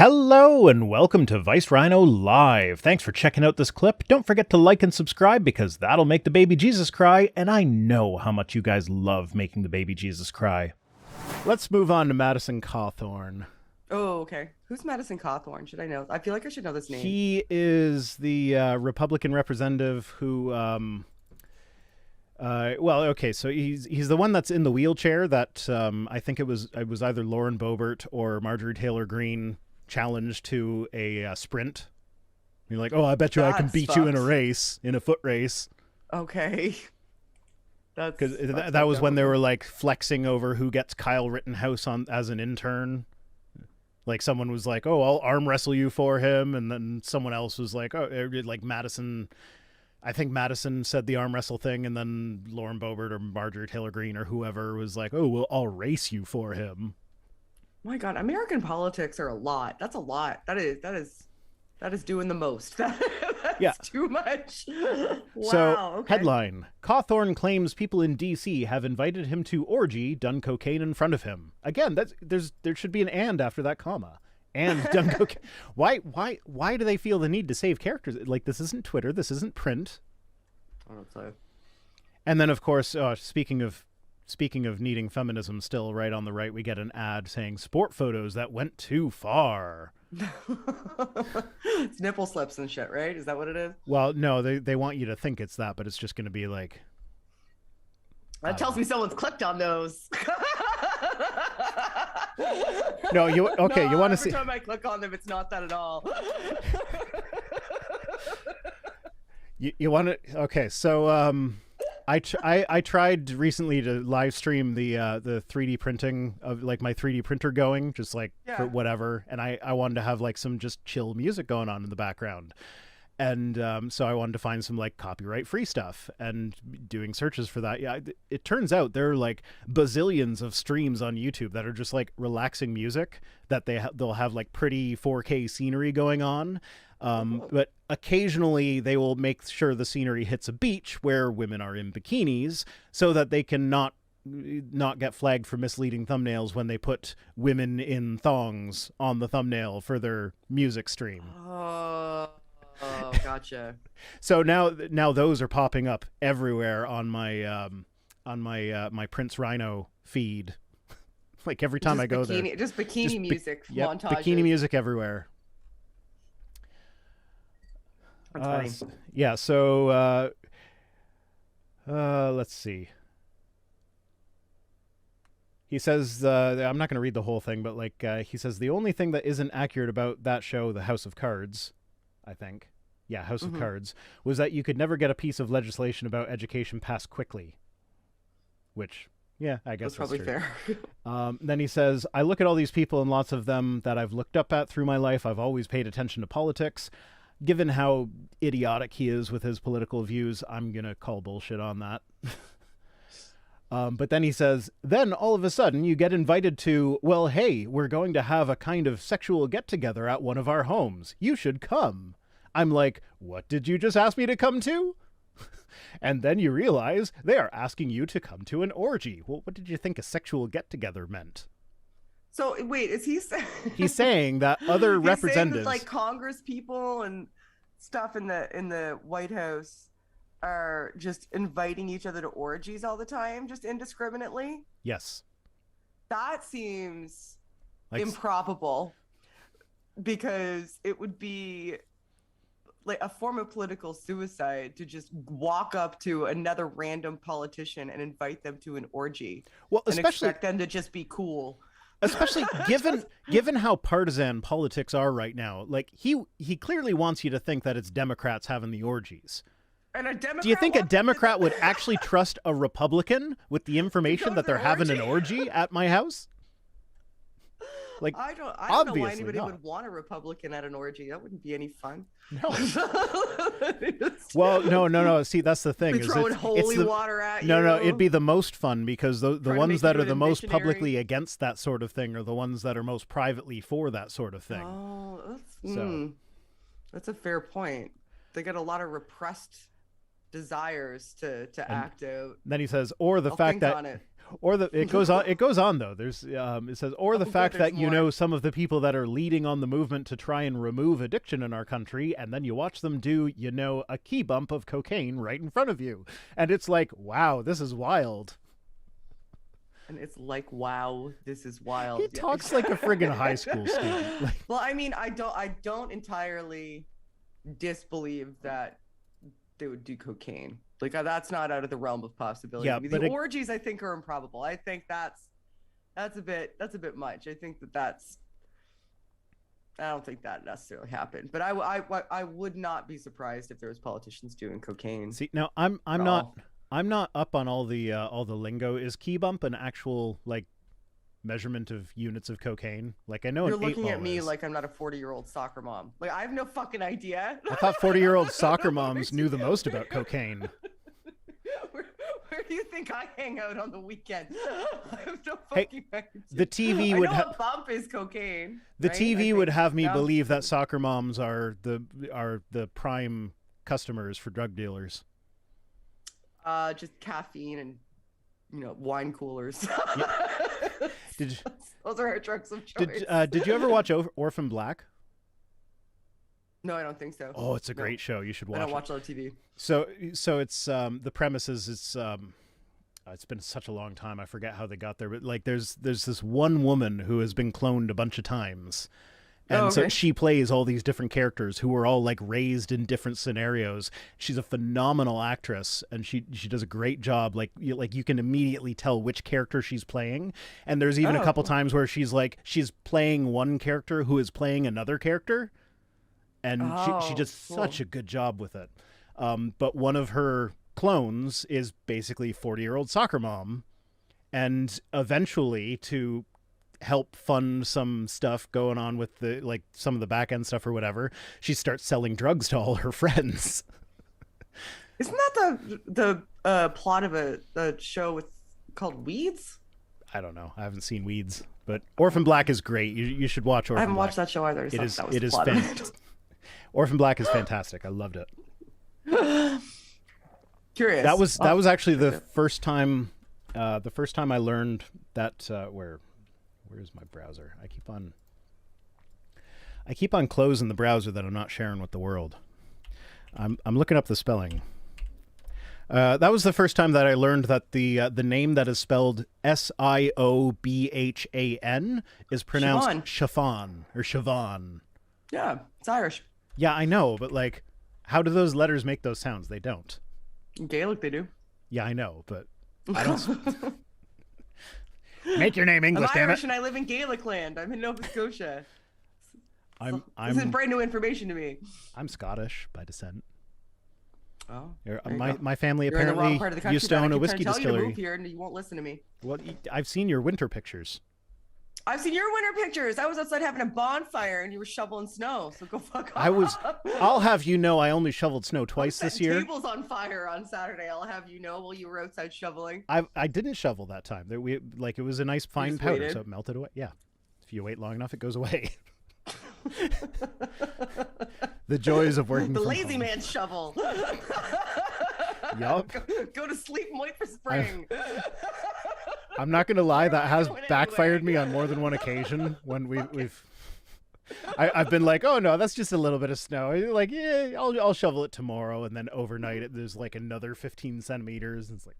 Hello and welcome to Vice Rhino Live. Thanks for checking out this clip. Don't forget to like and subscribe because that'll make the baby Jesus cry, and I know how much you guys love making the baby Jesus cry. Let's move on to Madison Cawthorn. Oh, okay. Who's Madison Cawthorn? Should I know? I feel like I should know this name. He is the Republican representative who, so he's the one that's in the wheelchair that I think it was either Lauren Boebert or Marjorie Taylor Greene challenged to a sprint. You're like, oh, I bet you I can beat you in a race, in a foot race. Okay. Because that was when they were like flexing over who gets Kyle Rittenhouse on as an intern. Like someone was like, oh, I'll arm wrestle you for him. And then someone else was like, oh, like Madison. I think Madison said the arm wrestle thing. And then Lauren Boebert or Marjorie Taylor Greene or whoever was like, oh, well, I'll race you for him. My God, American politics are a lot. That's a lot. That is doing the most. That's too much. Wow. So, okay. Headline: Cawthorn claims people in D.C. have invited him to orgy, done cocaine in front of him. Again, there should be an and after that comma. And done cocaine. Why do they feel the need to save characters? Like, this isn't Twitter. This isn't print. I don't know. And then, of course, speaking of needing feminism, still right on the right, we get an ad saying sport photos that went too far. It's nipple slips and shit, right? Is that what it is? Well, no, they want you to think it's that, but it's just going to be like... That tells me someone's clicked on those. No, you want to see... Every time I click on them, it's not that at all. You want to... Okay, so... I tried recently to live stream the 3D printing of like my 3D printer going, just like for whatever, and I wanted to have like some just chill music going on in the background, and so I wanted to find some like copyright free stuff and doing searches for that. Yeah, it turns out there are like bazillions of streams on YouTube that are just like relaxing music that they'll have like pretty 4K scenery going on. But occasionally they will make sure the scenery hits a beach where women are in bikinis so that they can not get flagged for misleading thumbnails when they put women in thongs on the thumbnail for their music stream. Oh, gotcha. So now those are popping up everywhere on my my Prince Rhino feed. Like every time I go there. Just bikini music montages. Bikini music everywhere. That's funny. Yeah, so let's see. He says, I'm not going to read the whole thing, but like he says, the only thing that isn't accurate about that show, The House of Cards, I think, House of Cards, was that you could never get a piece of legislation about education passed quickly. Which, yeah, I guess that's probably true. Fair. Then he says, I look at all these people and lots of them that I've looked up at through my life. I've always paid attention to politics. Given how idiotic he is with his political views, I'm going to call bullshit on that. But then he says, then all of a sudden you get invited to, well, hey, we're going to have a kind of sexual get-together at one of our homes. You should come. I'm like, what did you just ask me to come to? And then you realize they are asking you to come to an orgy. Well, what did you think a sexual get-together meant? So wait, is he saying he's saying that other representatives, like Congress people and stuff in the White House, are just inviting each other to orgies all the time, just indiscriminately? Yes. That seems like improbable, because it would be like a form of political suicide to just walk up to another random politician and invite them to an orgy. Well, and expect them to just be cool. Especially given how partisan politics are right now. Like he clearly wants you to think that it's Democrats having the orgies. And a Democrat, do you think a Democrat would actually trust a Republican with the information that they're having an orgy at my house? Like, I don't know why anybody would want a Republican at an orgy. That wouldn't be any fun. No. Well, no. See, that's the thing. Throwing holy water at you. No, it'd be the most fun, because the ones that are the most publicly against that sort of thing are the ones that are most privately for that sort of thing. Oh, that's a fair point. They get a lot of repressed desires to act out. Then he says, or the I'll fact think that on it. or the it goes on though. There's it says, or the fact that you know some of the people that are leading on the movement to try and remove addiction in our country, and then you watch them do, you know, a key bump of cocaine right in front of you, and it's like, wow, this is wild. And it's like, wow, this is wild. He talks like a friggin' high school student. Like, well, I mean, I don't entirely disbelieve that they would do cocaine. Like, that's not out of the realm of possibility. Yeah, I mean, the orgies, I think, are improbable. I think that's a bit much. I think I don't think that necessarily happened. But I would not be surprised if there was politicians doing cocaine. See, now I'm not up on all the lingo. Is key bump an actual like measurement of units of cocaine? Like, I know you're looking at me like I'm not a 40-year-old soccer mom. Like, I have no fucking idea. I thought 40-year-old soccer moms knew the most about cocaine. Where do you think I hang out on the weekend? I have no fucking idea. The TV would have a bump is cocaine. The right? TV would have me believe that soccer moms are the prime customers for drug dealers. Just caffeine and, you know, wine coolers. Those are our drugs of choice. Did you ever watch Orphan Black? No, I don't think so. Oh, it's a great show. You should watch it. I don't watch a lot of TV. So it's the premise is it's been such a long time. I forget how they got there, but like there's this one woman who has been cloned a bunch of times. And so she plays all these different characters who are all like raised in different scenarios. She's a phenomenal actress, and she does a great job. Like you can immediately tell which character she's playing. And there's even a couple times where she's playing one character who is playing another character, and she does such a good job with it. But one of her clones is basically 40-year-old soccer mom, and eventually to help fund some stuff going on with the like some of the back end stuff or whatever, she starts selling drugs to all her friends. Isn't that the plot of a show called Weeds? I don't know. I haven't seen Weeds, but Orphan Black is great. You should watch Orphan Black. I haven't watched that show either. It is fantastic. Orphan Black is fantastic. I loved it. Curious. That was actually the first time I learned that where's my browser? I keep on closing the browser that I'm not sharing with the world. I'm looking up the spelling. That was the first time that I learned that the name that is spelled Siobhan is pronounced Chiffon or Siobhan. Yeah, it's Irish. Yeah, I know, but like, how do those letters make those sounds? They don't. In Gaelic, they do. Yeah, I know, but I don't. Make your name English, I'm damn Irish it. and I live in Gaelic land. I'm in Nova Scotia. This is brand new information to me. I'm Scottish by descent. Oh, my family apparently used to own a whiskey distillery. Tell you to move here and you won't listen to me. Well, I've seen your winter pictures. I've seen your winter pictures. I was outside having a bonfire and you were shoveling snow. So go fuck off. I'll have you know, I only shoveled snow twice this year. Tables on fire on Saturday. I'll have you know while you were outside shoveling. I didn't shovel that time. It was a nice fine powder, so it melted away. Yeah, if you wait long enough, it goes away. The joys of working. The lazy man shovel. Yup. Go to sleep and wait for spring. I'm not gonna lie, that has backfired me on more than one occasion when I've been like, oh no, that's just a little bit of snow. Like, yeah, I'll shovel it tomorrow, and then overnight there's like another 15 centimeters, and it's like,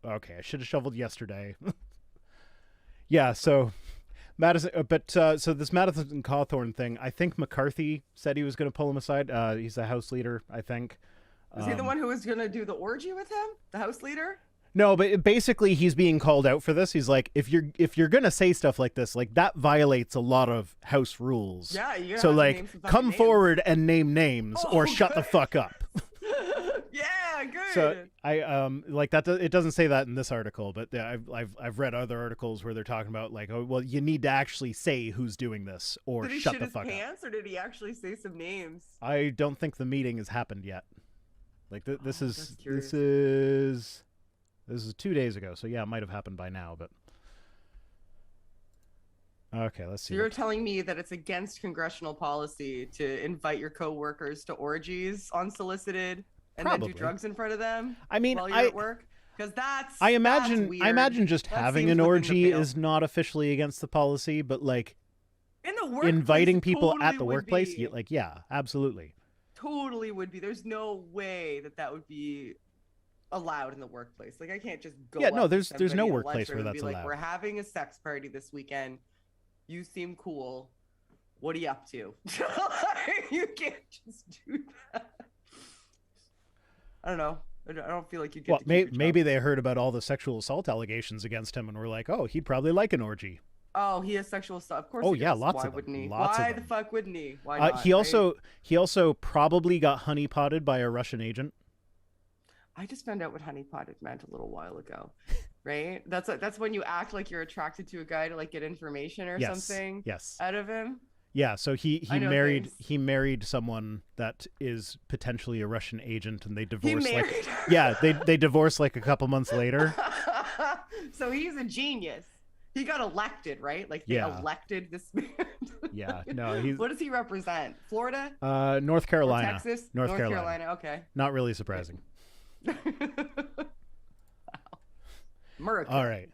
okay, I should have shoveled yesterday. Yeah, so Madison, so this Madison Cawthorn thing, I think McCarthy said he was going to pull him aside. He's the House leader, I think. Is he the one who was going to do the orgy with him? The House leader? No, but basically he's being called out for this. He's like, if you're gonna say stuff like this, like that violates a lot of House rules. Yeah, you so like, come forward and name names, or shut the fuck up. Yeah, good. So I like that. It doesn't say that in this article, but I've read other articles where they're talking about like, oh well, you need to actually say who's doing this, or shut the fuck up. Did he shit his pants, or did he actually say some names? I don't think the meeting has happened yet. Like this is 2 days ago, so yeah, it might have happened by now, but okay, let's see. So you're telling me that it's against congressional policy to invite your coworkers to orgies unsolicited? and then do drugs in front of them. I mean, while you're at work, because I imagine just that having an orgy is not officially against the policy, but like in the workplace, inviting people totally at the workplace, like yeah, absolutely. Totally would be. There's no way that would be allowed in the workplace. Like I can't just go. Yeah, no, there's no workplace where that's allowed. Like, we're having a sex party this weekend. You seem cool. What are you up to? You can't just do that. I don't know. I don't feel like you get. Well, maybe they heard about all the sexual assault allegations against him and were like, oh, he'd probably like an orgy. Oh, he has sexual stuff. Of course. Oh, yeah, lots Why of them. wouldn't he? Lots Why of the them. fuck wouldn't he? Why not? He also probably got honeypotted by a Russian agent. I just found out what honeypotted meant a little while ago. Right? That's when you act like you're attracted to a guy to like get information or something. Yes. Out of him. Yeah, so he married someone that is potentially a Russian agent, and they divorced. They divorced like a couple months later. So he's a genius. He got elected, right? Like they elected this man. Yeah, no. What does he represent? Florida? North Carolina. Or Texas? North Carolina. Okay. Not really surprising. Wow. America. All right.